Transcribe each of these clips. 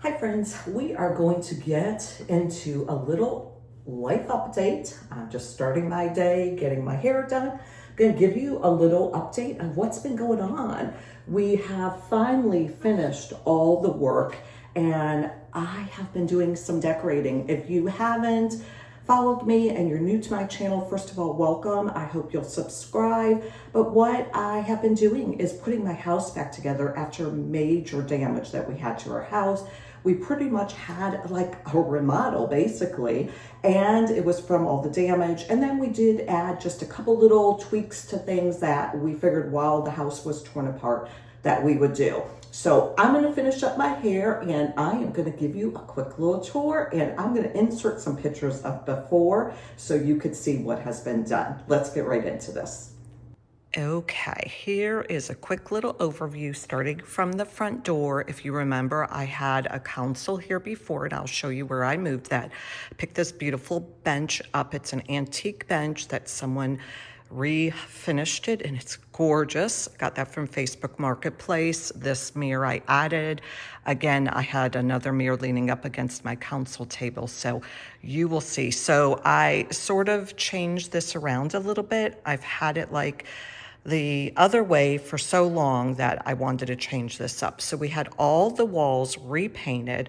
Hi friends, we are going to get into a little life update. I'm just starting my day, getting my hair done. Going to give you a little update of what's been going on. We have finally finished all the work and I have been doing some decorating. If you haven't followed me and you're new to my channel, first of all, welcome. I hope you'll subscribe. But what I have been doing is putting my house back together after major damage that we had to our house. We pretty much had like a remodel basically, and it was from all the damage. And then we did add just a couple little tweaks to things that we figured while the house was torn apart that we would do. So I'm gonna finish up my hair and I am gonna give you a quick little tour, and I'm gonna insert some pictures of before so you could see what has been done. Let's get right into this. Okay, here is a quick little overview starting from the front door. If you remember, I had a console here before, and I'll show you where I moved that. Picked this beautiful bench up. It's an antique bench that someone refinished it, and it's gorgeous. Got that from Facebook Marketplace. This mirror I added. Again, I had another mirror leaning up against my console table, so you will see. So I sort of changed this around a little bit. I've had it like the other way for so long that I wanted to change this up. So we had all the walls repainted.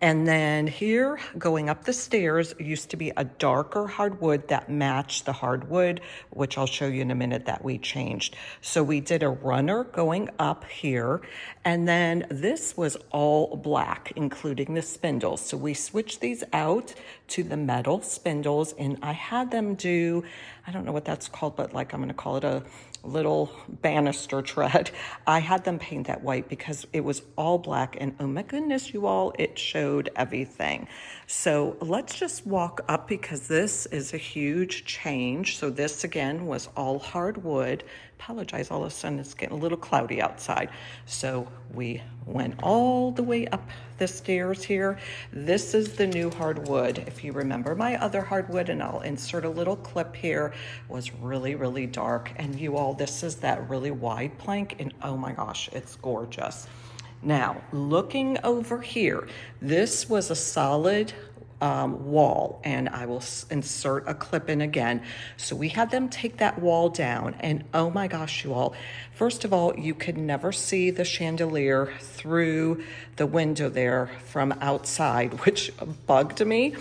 And then here, going up the stairs, used to be a darker hardwood that matched the hardwood, which I'll show you in a minute that we changed. So we did a runner going up here, and then this was all black, including the spindles. So we switched these out to the metal spindles, and I had them do, I don't know what that's called, but like I'm gonna call it a little banister tread. I had them paint that white because it was all black, and oh my goodness, you all, it showed everything. So let's just walk up because this is a huge change. So this again was all hardwood. Apologize, all of a sudden it's getting a little cloudy outside. So we went all the way up the stairs here. This is the new hardwood. If you remember my other hardwood, and I'll insert a little clip here, was really, really dark. And you all, this is that really wide plank, and oh my gosh, it's gorgeous. Now, looking over here, this was a solid wall, and I will insert a clip in again. So we had them take that wall down, and oh my gosh, you all, first of all, you could never see the chandelier through the window there from outside, which bugged me.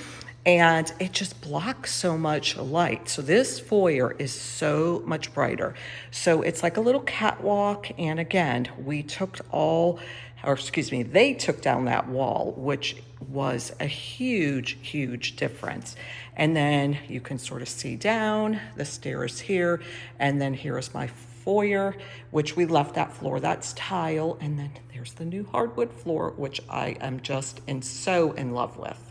And it just blocks so much light. So this foyer is so much brighter. So it's like a little catwalk. And again, we took they took down that wall, which was a huge, huge difference. And then you can sort of see down the stairs here. And then here is my foyer, which we left that floor, that's tile. And then there's the new hardwood floor, which I am just so in love with.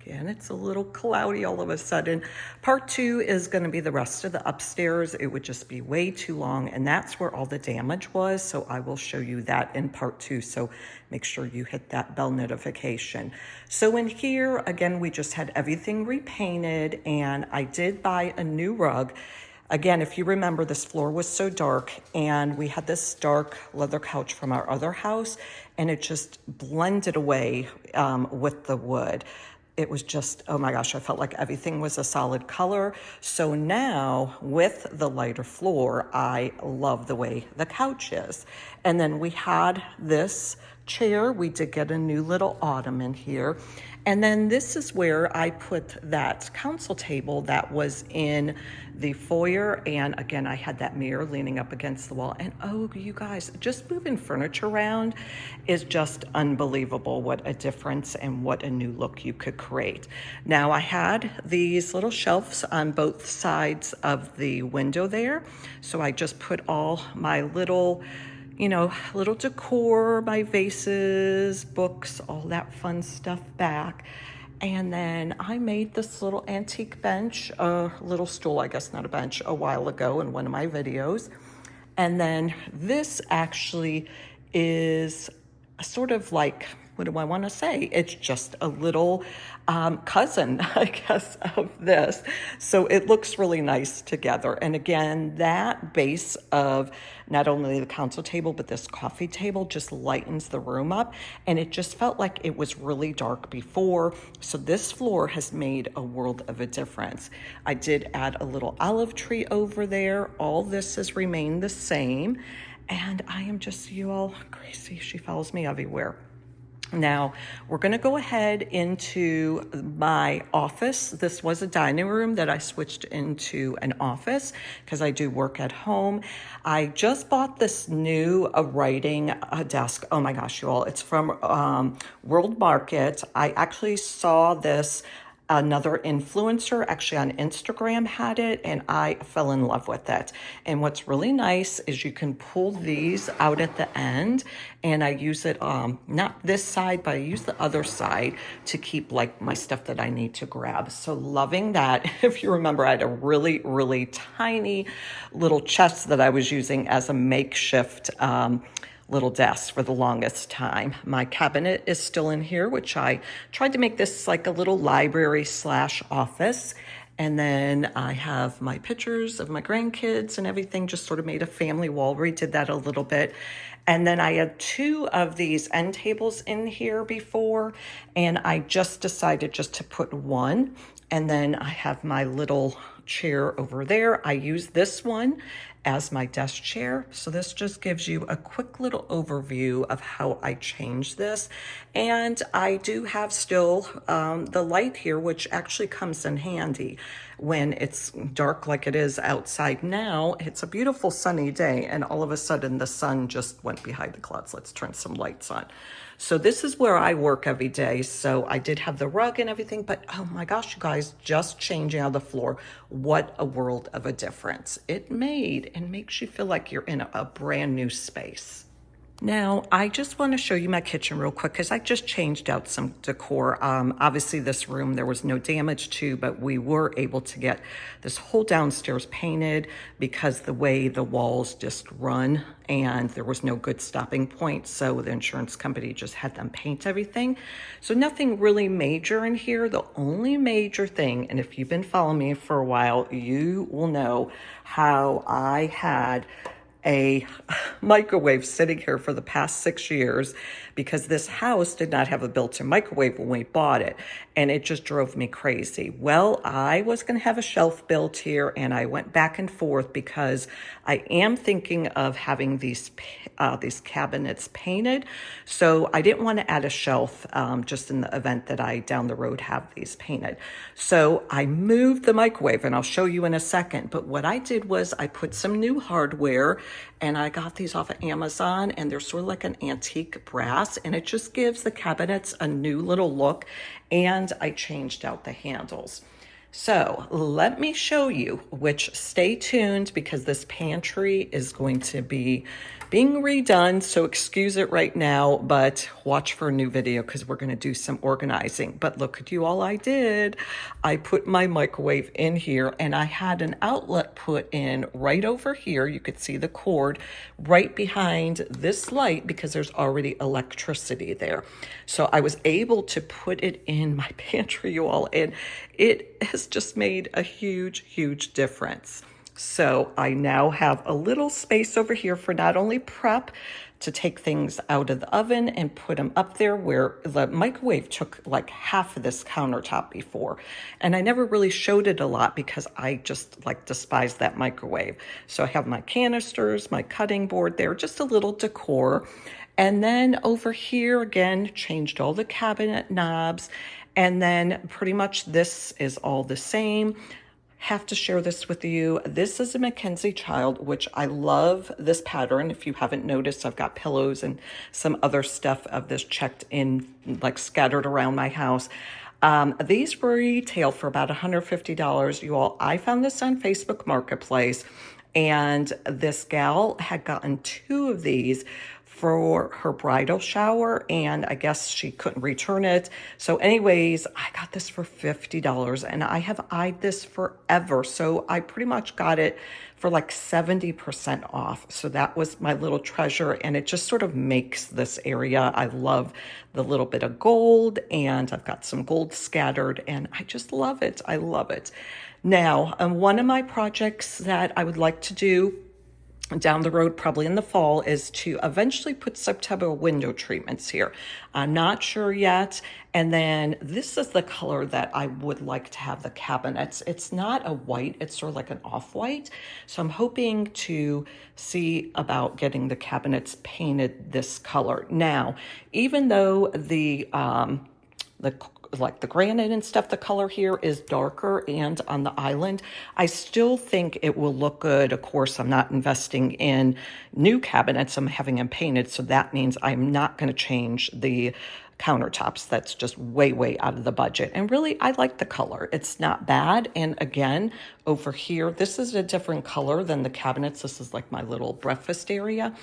Again, it's a little cloudy all of a sudden. Part 2 is going to be the rest of the upstairs. It would just be way too long, and that's where all the damage was. So I will show you that in part 2. So make sure you hit that bell notification. So in here, again, we just had everything repainted, and I did buy a new rug. Again, if you remember, this floor was so dark, and we had this dark leather couch from our other house, and it just blended away with the wood. It was just, oh my gosh, I felt like everything was a solid color. So now with the lighter floor, I love the way the couch is. And then we had this chair. We did get a new little ottoman here. And then this is where I put that console table that was in the foyer. And again, I had that mirror leaning up against the wall. And oh, you guys, just moving furniture around is just unbelievable what a difference and what a new look you could create. Now, I had these little shelves on both sides of the window there. So I just put all my little decor, my vases, books, all that fun stuff back. And then I made this little antique bench, a little stool, I guess not a bench, a while ago in one of my videos. And then this actually is sort of like, what do I want to say? It's just a little cousin, I guess, of this. So it looks really nice together. And again, that base of not only the council table, but this coffee table just lightens the room up. And it just felt like it was really dark before. So this floor has made a world of a difference. I did add a little olive tree over there. All this has remained the same. And I am just, you all, crazy. She follows me everywhere. Now, we're going to go ahead into my office. This was a dining room that I switched into an office because I do work at home. I just bought this new writing desk. Oh my gosh, you all, it's from World Market. I actually saw this. Another influencer actually on Instagram had it, and I fell in love with it. And what's really nice is you can pull these out at the end, and I use it not this side, but I use the other side to keep like my stuff that I need to grab. So loving that. If you remember, I had a really, really tiny little chest that I was using as a makeshift little desk for the longest time. My cabinet is still in here, which I tried to make this like a little library / office. And then I have my pictures of my grandkids and everything, just sort of made a family wall. Redid that a little bit. And then I had 2 of these end tables in here before, and I just decided just to put one. And then I have my little chair over there. I use this one as my desk chair. So this just gives you a quick little overview of how I changed this. And I do have still the light here, which actually comes in handy when it's dark like it is outside now. It's a beautiful sunny day, and all of a sudden the sun just went behind the clouds. Let's turn some lights on. So this is where I work every day. So I did have the rug and everything, but oh my gosh, you guys, just changing out the floor, what a world of a difference it made, and makes you feel like you're in a brand new space. Now, I just want to show you my kitchen real quick because I just changed out some decor. Obviously, this room there was no damage to, but we were able to get this whole downstairs painted because the way the walls just run, and there was no good stopping point. So the insurance company just had them paint everything. So nothing really major in here. The only major thing, and if you've been following me for a while, you will know how I had a microwave sitting here for the past 6 years because this house did not have a built-in microwave when we bought it, and it just drove me crazy. Well, I was going to have a shelf built here, and I went back and forth because I am thinking of having these cabinets painted. So I didn't want to add a shelf just in the event that I down the road have these painted. So I moved the microwave, and I'll show you in a second. But what I did was I put some new hardware, and I got these off of Amazon, and they're sort of like an antique brass, and it just gives the cabinets a new little look. And I changed out the handles. So let me show you, which stay tuned because this pantry is going to be being redone. So excuse it right now, but watch for a new video because we're going to do some organizing. But look at you all I did. I put my microwave in here, and I had an outlet put in right over here. You could see the cord right behind this light because there's already electricity there. So I was able to put it in my pantry, you all, and it has just made a huge, huge difference. So I now have a little space over here for not only prep to take things out of the oven and put them up there, where the microwave took like half of this countertop before. And I never really showed it a lot because I just like despise that microwave. So I have my canisters, my cutting board there, just a little decor. And then over here again, changed all the cabinet knobs. And then pretty much this is all the same. Have to share this with you. This is a Mackenzie Child, which I love this pattern. If you haven't noticed, I've got pillows and some other stuff of this checked in, like scattered around my house. These retail for about $150. You all, I found this on Facebook Marketplace, and this gal had gotten 2 of these for her bridal shower, and I guess she couldn't return it. So anyways, I got this for $50 and I have eyed this forever. So I pretty much got it for like 70% off. So that was my little treasure, and it just sort of makes this area. I love the little bit of gold, and I've got some gold scattered, and I just love it. I love it. Now, one of my projects that I would like to do down the road, probably in the fall, is to eventually put September window treatments here. I'm not sure yet. And then this is the color that I would like to have the cabinets. It's not a white, it's sort of like an off-white. So I'm hoping to see about getting the cabinets painted this color. Now, even though like the granite and stuff, the color here is darker, and on the island, I still think it will look good. Of course, I'm not investing in new cabinets. I'm having them painted. So that means I'm not going to change the countertops. That's just way, way out of the budget. And really, I like the color. It's not bad. And again, over here, this is a different color than the cabinets. This is like my little breakfast area.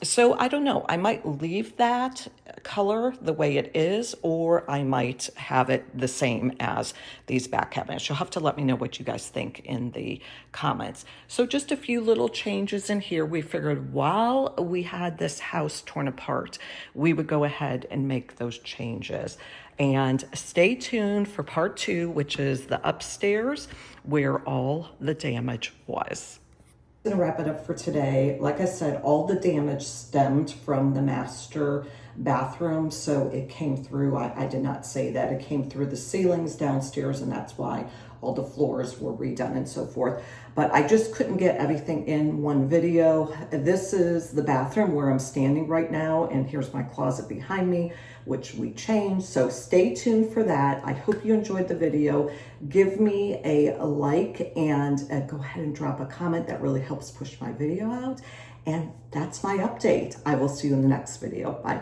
So I don't know, I might leave that color the way it is, or I might have it the same as these back cabinets. You'll have to let me know what you guys think in the comments. So just a few little changes in here. We figured while we had this house torn apart, we would go ahead and make those changes. And stay tuned for part 2, which is the upstairs where all the damage was. Gonna wrap it up for today. Like I said, all the damage stemmed from the master bathroom, so it came through. I did not say that. It came through the ceilings downstairs, and that's why all the floors were redone and so forth. But I just couldn't get everything in one video. This is the bathroom where I'm standing right now, and here's my closet behind me, which we changed. So stay tuned for that. I hope you enjoyed the video. Give me a like, and go ahead and drop a comment. That really helps push my video out. And that's my update. I will see you in the next video. Bye.